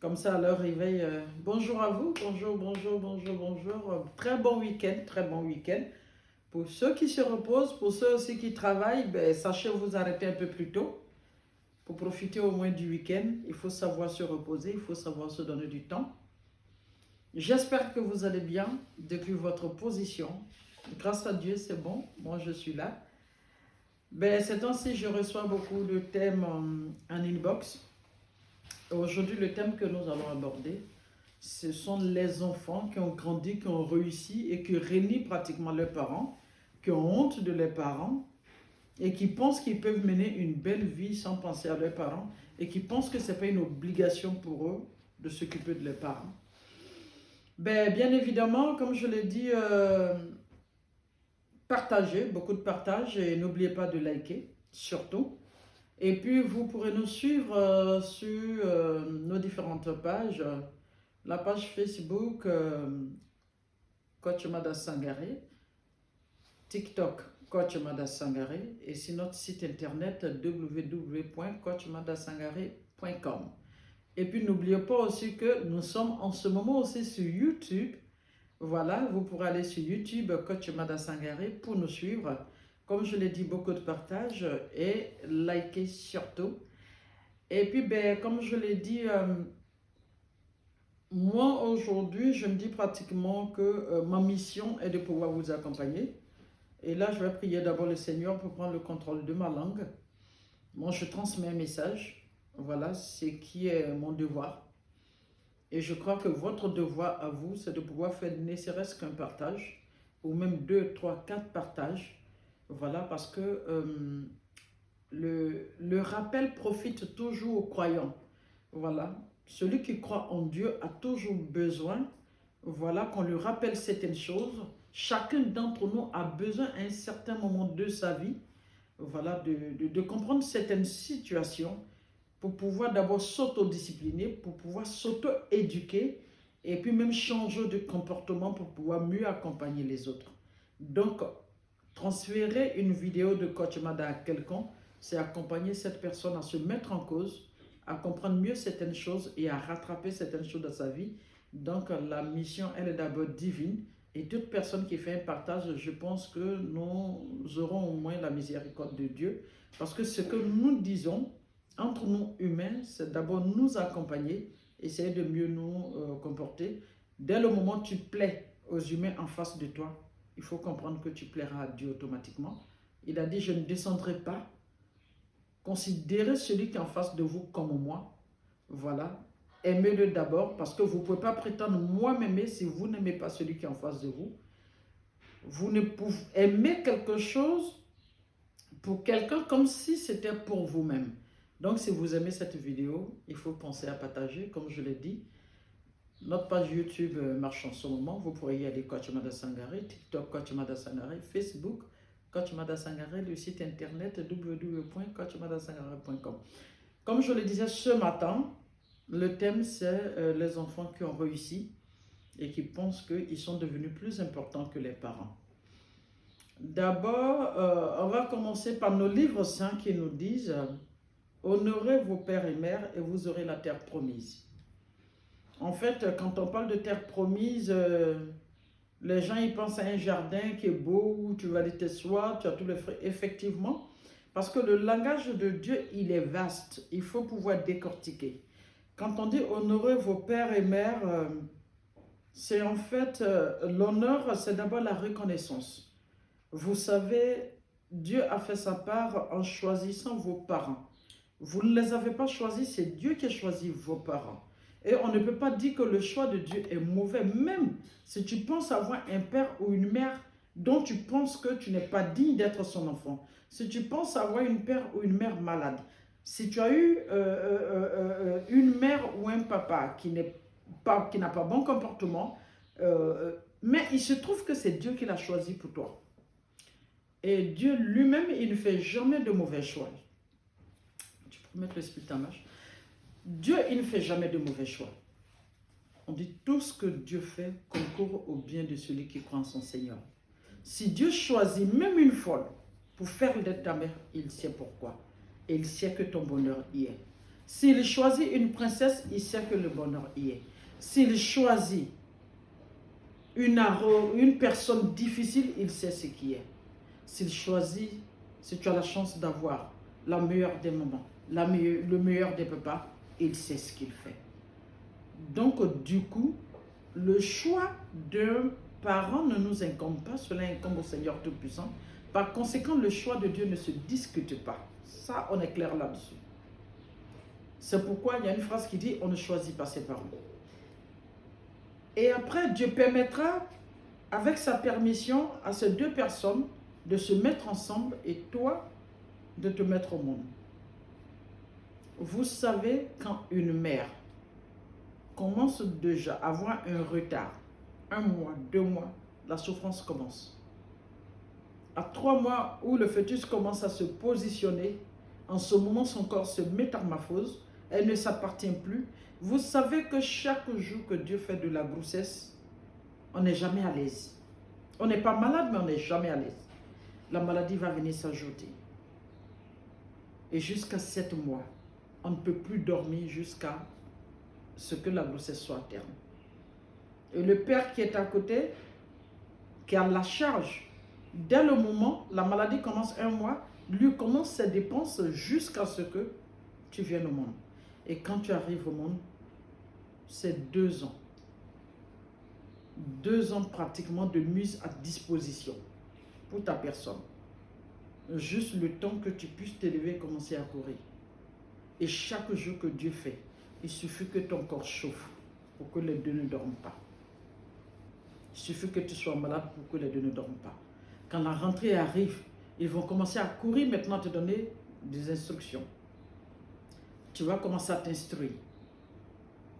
comme ça à leur réveil. Bonjour à vous, bonjour, bonjour, bonjour, bonjour. Très bon week-end, très bon week-end. Pour ceux qui se reposent, pour ceux aussi qui travaillent, ben, sachez vous arrêter un peu plus tôt pour profiter au moins du week-end. Il faut savoir se reposer, il faut savoir se donner du temps. J'espère que vous allez bien depuis votre position. Grâce à Dieu, c'est bon. Moi, je suis là. Ben, ces temps-ci, je reçois beaucoup de thèmes en inbox. Aujourd'hui, le thème que nous allons aborder, ce sont les enfants qui ont grandi, qui ont réussi et qui renient pratiquement leurs parents, qui ont honte de leurs parents et qui pensent qu'ils peuvent mener une belle vie sans penser à leurs parents et qui pensent que ce n'est pas une obligation pour eux de s'occuper de leurs parents. Ben, bien évidemment, comme je l'ai dit, partagez, beaucoup de partage et n'oubliez pas de liker, surtout. Et puis, vous pourrez nous suivre sur nos différentes pages. La page Facebook, Coach Mada Sangaré, TikTok, Coach Mada Sangaré, et sur notre site internet www.coachmadasangaré.com. Et puis, n'oubliez pas aussi que nous sommes en ce moment aussi sur YouTube. Voilà, vous pourrez aller sur YouTube, Coach Mada Sangaré, pour nous suivre. Comme je l'ai dit, beaucoup de partage et likez surtout. Et puis, ben, comme je l'ai dit, moi aujourd'hui, je me dis pratiquement que ma mission est de pouvoir vous accompagner. Et là, je vais prier d'abord le Seigneur pour prendre le contrôle de ma langue. Moi, je transmets un message. Voilà, c'est qui est mon devoir. Et je crois que votre devoir à vous, c'est de pouvoir faire ne serait-ce qu'un partage, ou même 2, 3, 4 partages. Voilà, parce que le rappel profite toujours aux croyants. Voilà, celui qui croit en Dieu a toujours besoin, voilà, qu'on lui rappelle certaines choses. Chacun d'entre nous a besoin à un certain moment de sa vie, voilà, de comprendre certaines situations pour pouvoir d'abord s'autodiscipliner, pour pouvoir s'auto-éduquer et puis même changer de comportement pour pouvoir mieux accompagner les autres. Donc, transférer une vidéo de Coach Mada à quelqu'un, c'est accompagner cette personne à se mettre en cause, à comprendre mieux certaines choses et à rattraper certaines choses dans sa vie. Donc, la mission, elle est d'abord divine. Et toute personne qui fait un partage, je pense que nous aurons au moins la miséricorde de Dieu. Parce que ce que nous disons, entre nous humains, c'est d'abord nous accompagner, essayer de mieux nous comporter. Dès le moment où tu plais aux humains en face de toi, il faut comprendre que tu plairas à Dieu automatiquement. Il a dit, je ne descendrai pas. Considérez celui qui est en face de vous comme moi. Voilà. Aimez-le d'abord parce que vous ne pouvez pas prétendre moi m'aimer si vous n'aimez pas celui qui est en face de vous. Vous ne pouvez aimer quelque chose pour quelqu'un comme si c'était pour vous-même. Donc, si vous aimez cette vidéo, il faut penser à partager, comme je l'ai dit. Notre page YouTube marche en ce moment. Vous pourrez y aller, Coach Mada Sangaré, TikTok, Coach Mada Sangaré, Facebook, Coach Mada Sangaré, le site internet www.coachmadasangaré.com. Comme je le disais ce matin, le thème c'est les enfants qui ont réussi et qui pensent qu'ils sont devenus plus importants que les parents. D'abord, on va commencer par nos livres saints qui nous disent honorez vos pères et mères et vous aurez la terre promise. En fait, quand on parle de terre promise, les gens ils pensent à un jardin qui est beau, où tu vas aller t'asseoir, tu as tous les frais. Effectivement, parce que le langage de Dieu, il est vaste. Il faut pouvoir décortiquer. Quand on dit honorer vos pères et mères, c'est en fait l'honneur, c'est d'abord la reconnaissance. Vous savez, Dieu a fait sa part en choisissant vos parents. Vous ne les avez pas choisis, c'est Dieu qui a choisi vos parents. Et on ne peut pas dire que le choix de Dieu est mauvais, même si tu penses avoir un père ou une mère dont tu penses que tu n'es pas digne d'être son enfant. Si tu penses avoir une père ou une mère malade, si tu as eu une mère ou un papa qui n'a pas bon comportement, mais il se trouve que c'est Dieu qui l'a choisi pour toi. Et Dieu lui-même, il ne fait jamais de mauvais choix. Tu peux mettre l'esprit en marche. Dieu, il ne fait jamais de mauvais choix. On dit tout ce que Dieu fait concourt au bien de celui qui croit en son Seigneur. Si Dieu choisit même une folle pour faire d'être ta mère, il sait pourquoi. Et il sait que ton bonheur y est. S'il choisit une princesse, il sait que le bonheur y est. S'il choisit une personne difficile, il sait ce qui est. S'il choisit, si tu as la chance d'avoir la meilleure des mamans, le meilleur des papas, il sait ce qu'il fait. Donc, du coup, le choix d'un parent ne nous incombe pas, cela incombe au Seigneur Tout-Puissant. Par conséquent, le choix de Dieu ne se discute pas. Ça, on est clair là-dessus. C'est pourquoi il y a une phrase qui dit « on ne choisit pas ses parents ». Et après, Dieu permettra, avec sa permission, à ces deux personnes de se mettre ensemble et toi, de te mettre au monde. Vous savez, quand une mère commence déjà à avoir un retard, 1 mois, 2 mois, la souffrance commence. À 3 mois où le fœtus commence à se positionner, en ce moment son corps se métamorphose, elle ne s'appartient plus. Vous savez que chaque jour que Dieu fait de la grossesse, on n'est jamais à l'aise. On n'est pas malade, mais on n'est jamais à l'aise. La maladie va venir s'ajouter. Et jusqu'à 7 mois, on ne peut plus dormir jusqu'à ce que la grossesse soit à terme. Et le père qui est à côté, qui a la charge, dès le moment, la maladie commence 1 mois, lui commence ses dépenses jusqu'à ce que tu viennes au monde. Et quand tu arrives au monde, c'est 2 ans. 2 ans pratiquement de mise à disposition pour ta personne. Juste le temps que tu puisses t'élever et commencer à courir. Et chaque jour que Dieu fait, il suffit que ton corps chauffe pour que les deux ne dorment pas. Il suffit que tu sois malade pour que les deux ne dorment pas. Quand la rentrée arrive, ils vont commencer à courir maintenant te donner des instructions. Tu vas commencer à t'instruire.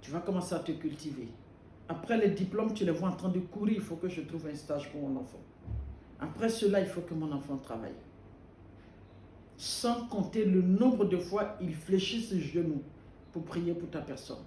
Tu vas commencer à te cultiver. Après les diplômes, tu les vois en train de courir. Il faut que je trouve un stage pour mon enfant. Après cela, il faut que mon enfant travaille. Sans compter le nombre de fois ils fléchissent les genoux pour prier pour ta personne.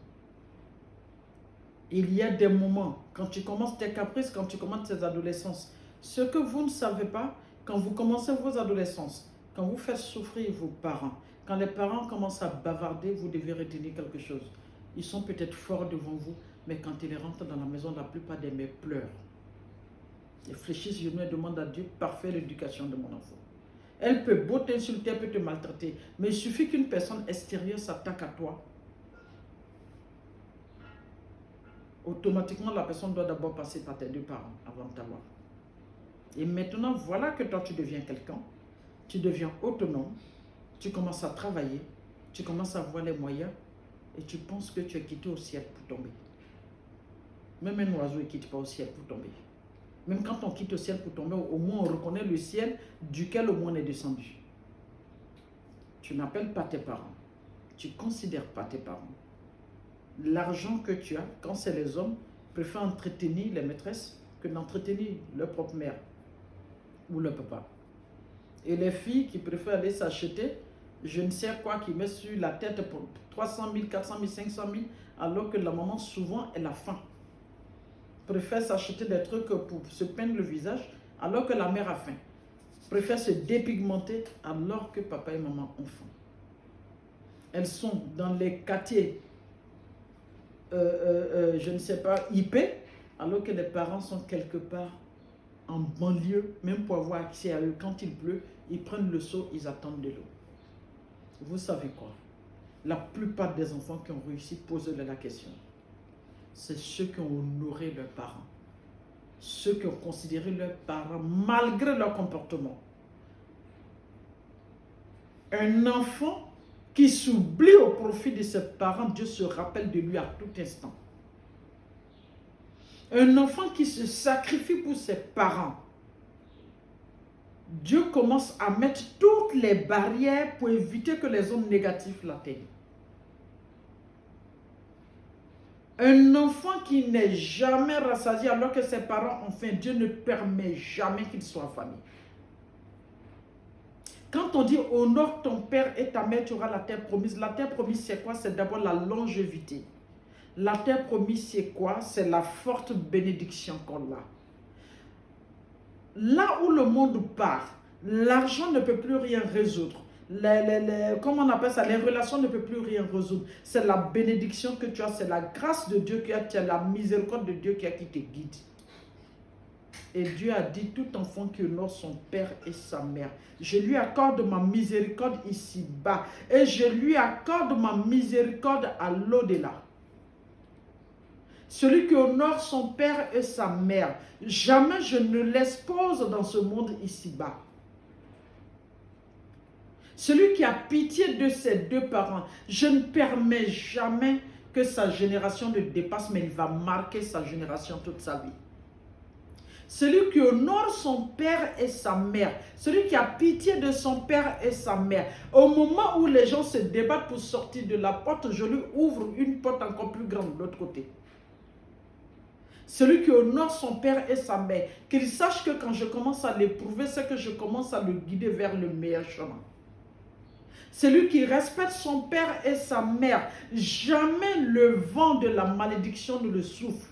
Il y a des moments, quand tu commences tes caprices, quand tu commences tes adolescences, ce que vous ne savez pas, quand vous commencez vos adolescences, quand vous faites souffrir vos parents, quand les parents commencent à bavarder, vous devez retenir quelque chose. Ils sont peut-être forts devant vous, mais quand ils rentrent dans la maison, la plupart des mères pleurent. Ils fléchissent les genoux et demandent à Dieu, parfait l'éducation de mon enfant. Elle peut beau t'insulter, elle peut te maltraiter, mais il suffit qu'une personne extérieure s'attaque à toi. Automatiquement, la personne doit d'abord passer par tes 2 parents avant de t'avoir. Et maintenant, voilà que toi, tu deviens quelqu'un, tu deviens autonome, tu commences à travailler, tu commences à avoir les moyens et tu penses que tu es quitté au ciel pour tomber. Même un oiseau ne quitte pas au ciel pour tomber. Même quand on quitte au ciel pour tomber, au moins on reconnaît le ciel duquel au moins on est descendu. Tu n'appelles pas tes parents. Tu ne considères pas tes parents. L'argent que tu as, quand c'est les hommes, préfèrent entretenir les maîtresses que d'entretenir leur propre mère ou leur papa. Et les filles qui préfèrent aller s'acheter, je ne sais quoi, qui met sur la tête pour 300 000, 400 000, 500 000, alors que la maman souvent elle a faim. Préfère s'acheter des trucs pour se peindre le visage alors que la mère a faim. Préfère se dépigmenter alors que papa et maman ont faim. Elles sont dans les quartiers, je ne sais pas, IP, alors que les parents sont quelque part en banlieue, même pour avoir accès à eux. Quand il pleut, ils prennent le seau, ils attendent de l'eau. Vous savez quoi? La plupart des enfants qui ont réussi, posez-leur la question. C'est ceux qui ont honoré leurs parents. Ceux qui ont considéré leurs parents malgré leur comportement. Un enfant qui s'oublie au profit de ses parents, Dieu se rappelle de lui à tout instant. Un enfant qui se sacrifie pour ses parents, Dieu commence à mettre toutes les barrières pour éviter que les ondes négatives l'atteignent. Un enfant qui n'est jamais rassasié alors que ses parents ont faim, Dieu ne permet jamais qu'il soit affamé. Quand on dit honore ton père et ta mère, tu auras la terre promise. La terre promise, c'est quoi? C'est d'abord la longévité. La terre promise, c'est quoi? C'est la forte bénédiction qu'on a. Là où le monde part, l'argent ne peut plus rien résoudre. comment on appelle ça, les relations ne peuvent plus rien résoudre. C'est la bénédiction que tu as, c'est la grâce de Dieu qui a, tu as la miséricorde de Dieu qui te guide. Et Dieu a dit, tout enfant qui honore son père et sa mère, je lui accorde ma miséricorde ici-bas et je lui accorde ma miséricorde à l'au-delà. Celui qui honore son père et sa mère, jamais je ne l'expose dans ce monde ici-bas. Celui qui a pitié de ses deux parents, je ne permets jamais que sa génération le dépasse, mais il va marquer sa génération toute sa vie. Celui qui honore son père et sa mère, celui qui a pitié de son père et sa mère, au moment où les gens se débattent pour sortir de la porte, je lui ouvre une porte encore plus grande de l'autre côté. Celui qui honore son père et sa mère, qu'il sache que quand je commence à l'éprouver, c'est que je commence à le guider vers le meilleur chemin. Celui qui respecte son père et sa mère, jamais le vent de la malédiction ne le souffle.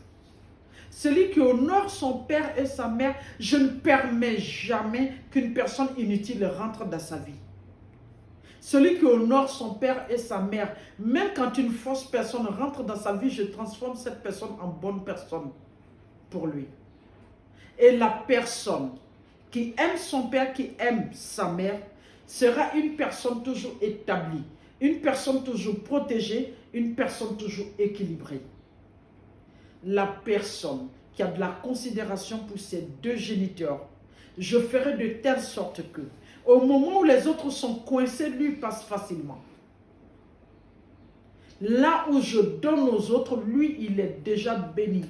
Celui qui honore son père et sa mère, je ne permets jamais qu'une personne inutile rentre dans sa vie. Celui qui honore son père et sa mère, même quand une fausse personne rentre dans sa vie, je transforme cette personne en bonne personne pour lui. Et la personne qui aime son père, qui aime sa mère, sera une personne toujours établie, une personne toujours protégée, une personne toujours équilibrée. La personne qui a de la considération pour ses deux géniteurs, je ferai de telle sorte que, au moment où les autres sont coincés, lui passe facilement. Là où je donne aux autres, lui, il est déjà béni.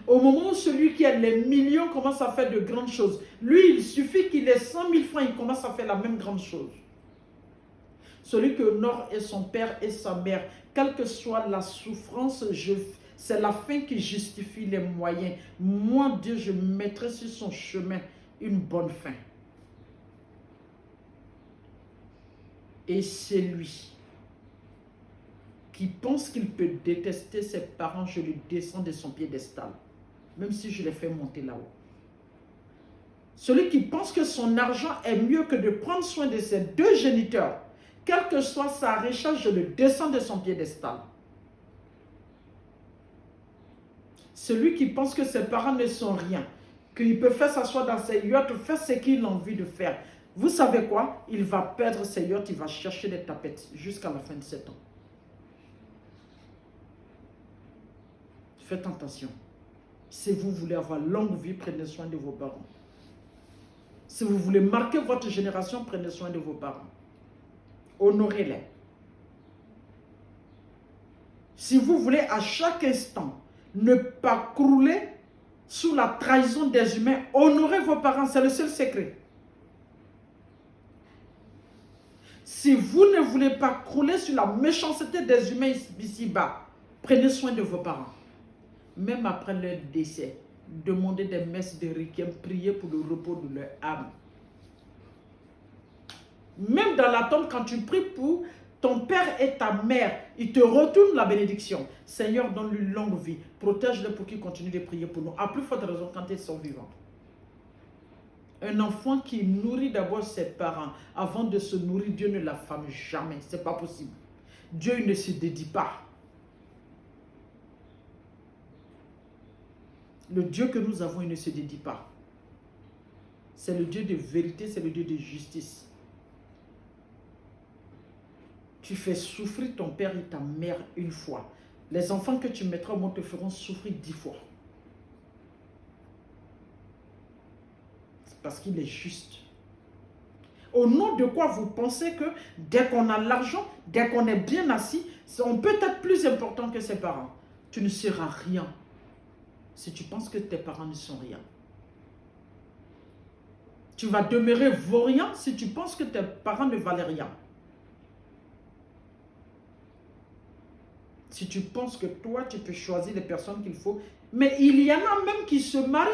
Au moment où celui qui a les millions commence à faire de grandes choses, lui, il suffit qu'il ait 100 000 francs, il commence à faire la même grande chose. Celui qui honore est son père et sa mère, quelle que soit la souffrance, c'est la fin qui justifie les moyens. Moi, Dieu, je mettrai sur son chemin une bonne fin. Et c'est lui qui pense qu'il peut détester ses parents, je le descends de son piédestal, même si je les fais monter là-haut. Celui qui pense que son argent est mieux que de prendre soin de ses deux géniteurs, quelle que soit sa richesse, je le descends de son piédestal. Celui qui pense que ses parents ne sont rien, qu'il peut faire s'asseoir dans ses yachts, faire ce qu'il a envie de faire. Vous savez quoi? Il va perdre ses yachts, il va chercher des tapettes jusqu'à la fin de 7 ans. Faites attention. Si vous voulez avoir longue vie, prenez soin de vos parents. Si vous voulez marquer votre génération, prenez soin de vos parents. Honorez-les. Si vous voulez à chaque instant ne pas crouler sous la trahison des humains, honorez vos parents, c'est le seul secret. Si vous ne voulez pas crouler sur la méchanceté des humains ici-bas, prenez soin de vos parents. Même après leur décès, demandez des messes de requiem, priez pour le repos de leur âme. Même dans la tombe, quand tu pries pour ton père et ta mère, ils te retournent la bénédiction. Seigneur, donne-lui longue vie. Protège-le pour qu'il continue de prier pour nous. À plus forte raison quand ils sont vivants. Un enfant qui nourrit d'abord ses parents avant de se nourrir, Dieu ne l'affame jamais. Ce n'est pas possible. Dieu il ne se dédie pas. Le Dieu que nous avons, il ne se dédie pas. C'est le Dieu de vérité, c'est le Dieu de justice. Tu fais souffrir ton père et ta mère une fois. Les enfants que tu mettras au monde te feront souffrir 10 fois. C'est parce qu'il est juste. Au nom de quoi vous pensez que dès qu'on a l'argent, dès qu'on est bien assis, on peut être plus important que ses parents. Tu ne seras rien si tu penses que tes parents ne sont rien. Tu vas demeurer vaurien si tu penses que tes parents ne valent rien. Si tu penses que toi, tu peux choisir les personnes qu'il faut. Mais il y en a même qui se marient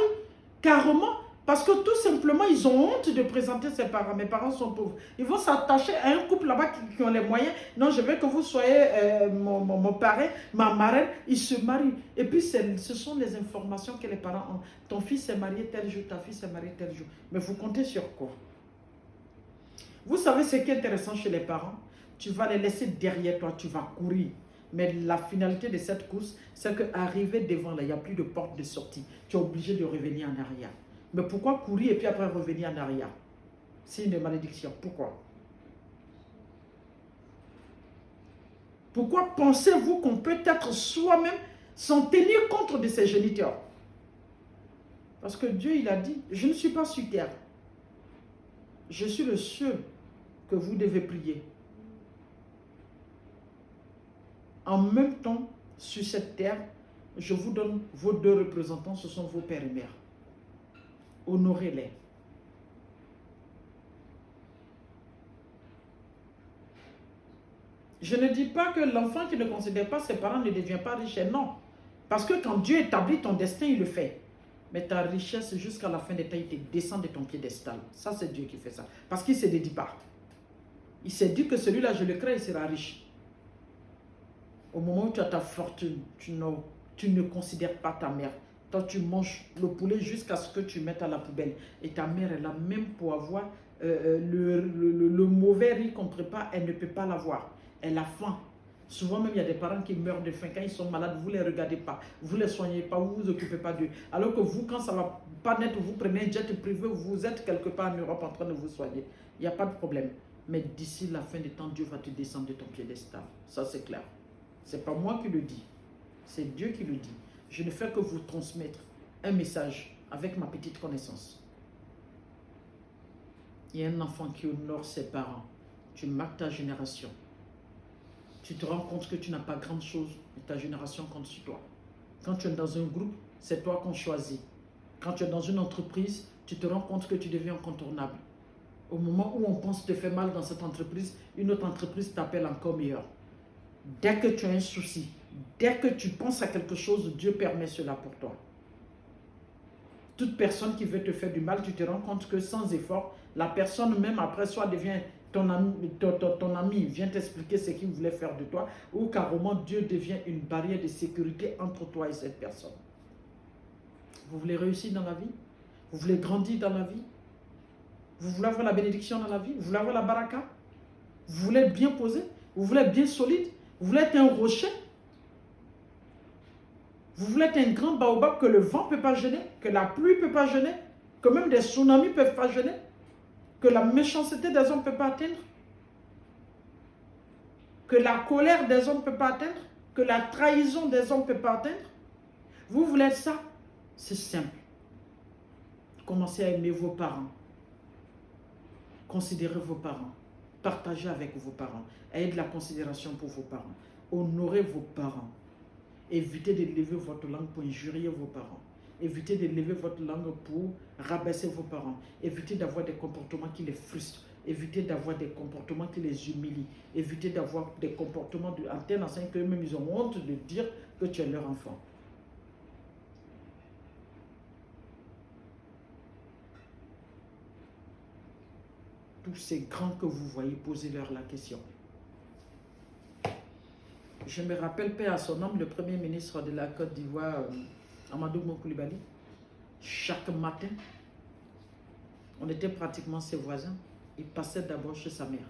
carrément parce que tout simplement, ils ont honte de présenter ses parents. Mes parents sont pauvres. Ils vont s'attacher à un couple là-bas qui ont les moyens. Non, je veux que vous soyez mon parrain, ma marraine. Ils se marient. Et puis, ce sont les informations que les parents ont. Ton fils s'est marié tel jour, ta fille s'est mariée tel jour. Mais vous comptez sur quoi? Vous savez ce qui est intéressant chez les parents? Tu vas les laisser derrière toi, tu vas courir. Mais la finalité de cette course, c'est qu'arrivé devant là, il n'y a plus de porte de sortie. Tu es obligé de revenir en arrière. Mais pourquoi courir et puis après revenir en arrière? C'est une malédiction. Pourquoi? Pourquoi pensez-vous qu'on peut être soi-même sans tenir compte de ses géniteurs? Parce que Dieu, il a dit, je ne suis pas sur terre. Je suis le seul que vous devez prier. En même temps, sur cette terre, je vous donne vos 2 représentants, ce sont vos pères et mères. Honorez-les. Je ne dis pas que l'enfant qui ne considère pas ses parents ne devient pas riche, non. Parce que quand Dieu établit ton destin, il le fait. Mais ta richesse, jusqu'à la fin des temps, il te descend de ton piédestal. Ça, c'est Dieu qui fait ça. Parce qu'il ne se dédie pas. Il s'est dit que celui-là, je le crée, il sera riche. Au moment où tu as ta fortune, tu ne considères pas ta mère. Toi, tu manges le poulet jusqu'à ce que tu mettes à la poubelle. Et ta mère, elle a même pour avoir le mauvais riz qu'on prépare, elle ne peut pas l'avoir. Elle a faim. Souvent même, il y a des parents qui meurent de faim. Quand ils sont malades, vous ne les regardez pas. Vous ne les soignez pas, vous ne vous occupez pas d'eux. Alors que vous, quand ça ne va pas naître, vous prenez un jet privé, vous êtes quelque part en Europe en train de vous soigner. Il n'y a pas de problème. Mais d'ici la fin des temps, Dieu va te descendre de ton piédestal. Ça, c'est clair. Ce n'est pas moi qui le dis. C'est Dieu qui le dit. Je ne fais que vous transmettre un message avec ma petite connaissance. Il y a un enfant qui honore ses parents. Tu marques ta génération. Tu te rends compte que tu n'as pas grand chose et ta génération compte sur toi. Quand tu es dans un groupe, c'est toi qu'on choisit. Quand tu es dans une entreprise, tu te rends compte que tu deviens incontournable. Au moment où on pense te faire mal dans cette entreprise, une autre entreprise t'appelle encore meilleur. Dès que tu as un souci, dès que tu penses à quelque chose, Dieu permet cela pour toi. Toute personne qui veut te faire du mal, tu te rends compte que sans effort, la personne même après soit devient ton ami vient t'expliquer ce qu'il voulait faire de toi, ou carrément Dieu devient une barrière de sécurité entre toi et cette personne. Vous voulez réussir dans la vie? Vous voulez grandir dans la vie? Vous voulez avoir la bénédiction dans la vie? Vous voulez avoir la baraka? Vous voulez être bien posé? Vous voulez être bien solide? Vous voulez être un rocher? Vous voulez être un grand baobab que le vent ne peut pas gêner, que la pluie ne peut pas gêner, que même des tsunamis ne peuvent pas gêner, que la méchanceté des hommes ne peut pas atteindre, que la colère des hommes ne peut pas atteindre, que la trahison des hommes ne peut pas atteindre? Vous voulez être ça? C'est simple. Commencez à aimer vos parents. Considérez vos parents. Partagez avec vos parents. Ayez de la considération pour vos parents. Honorez vos parents. Évitez de lever votre langue pour injurier vos parents. Évitez de lever votre langue pour rabaisser vos parents. Évitez d'avoir des comportements qui les frustrent. Évitez d'avoir des comportements qui les humilient. Évitez d'avoir des comportements en tel enseigne qu'eux-mêmes ils ont honte de dire que tu es leur enfant. Tous ces grands que vous voyez, posez-leur la question. Je me rappelle, paix à son âme, le premier ministre de la Côte d'Ivoire, Amadou Koulibaly, chaque matin, on était pratiquement ses voisins, il passait d'abord chez sa mère.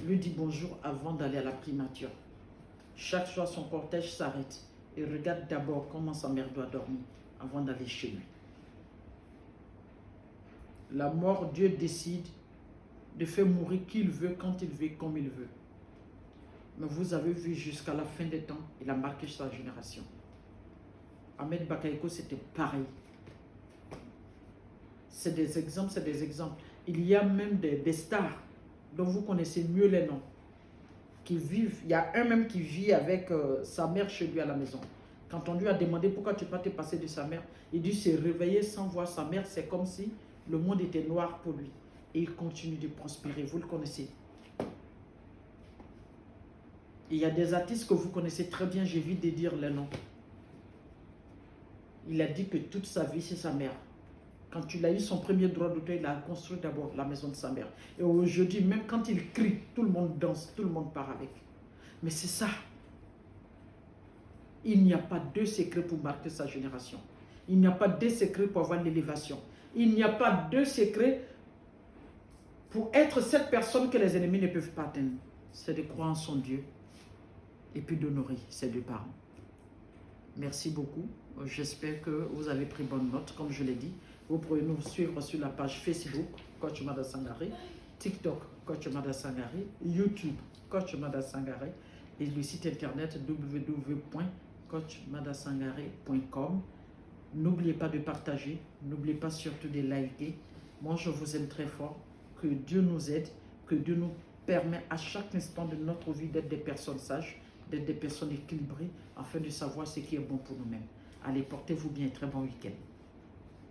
Lui dit bonjour avant d'aller à la primature. Chaque soir, son cortège s'arrête et regarde d'abord comment sa mère doit dormir avant d'aller chez lui. La mort, Dieu décide de faire mourir qui il veut, quand il veut, comme il veut. Mais vous avez vu, jusqu'à la fin des temps, il a marqué sa génération. Ahmed Bakayoko, c'était pareil. C'est des exemples, c'est des exemples. Il y a même des stars dont vous connaissez mieux les noms, qui vivent. Il y a un même qui vit avec sa mère chez lui à la maison. Quand on lui a demandé pourquoi tu ne peux pas te passer de sa mère, il dit se réveiller sans voir sa mère, c'est comme si le monde était noir pour lui. Et il continue de prospérer, vous le connaissez. Il y a des artistes que vous connaissez très bien, j'évite de dire les noms. Il a dit que toute sa vie, c'est sa mère. Quand il a eu son premier droit d'auteur, il a construit d'abord la maison de sa mère. Et aujourd'hui, même quand il crie, tout le monde danse, tout le monde part avec. Mais c'est ça. Il n'y a pas deux secrets pour marquer sa génération. Il n'y a pas deux secrets pour avoir l'élévation. Il n'y a pas deux secrets pour être cette personne que les ennemis ne peuvent pas atteindre. C'est de croire en son Dieu et puis d'honorer ses deux parents. Merci beaucoup. J'espère que vous avez pris bonne note. Comme je l'ai dit, vous pouvez nous suivre sur la page Facebook, Coach Mada Sangaré, TikTok, Coach Mada Sangaré, YouTube, Coach Mada Sangaré, et le site internet www.coachmadasangaré.com. N'oubliez pas de partager, n'oubliez pas surtout de liker. Moi, je vous aime très fort. Que Dieu nous aide, que Dieu nous permet à chaque instant de notre vie d'être des personnes sages, d'être des personnes équilibrées, afin de savoir ce qui est bon pour nous-mêmes. Allez, portez-vous bien, très bon week-end.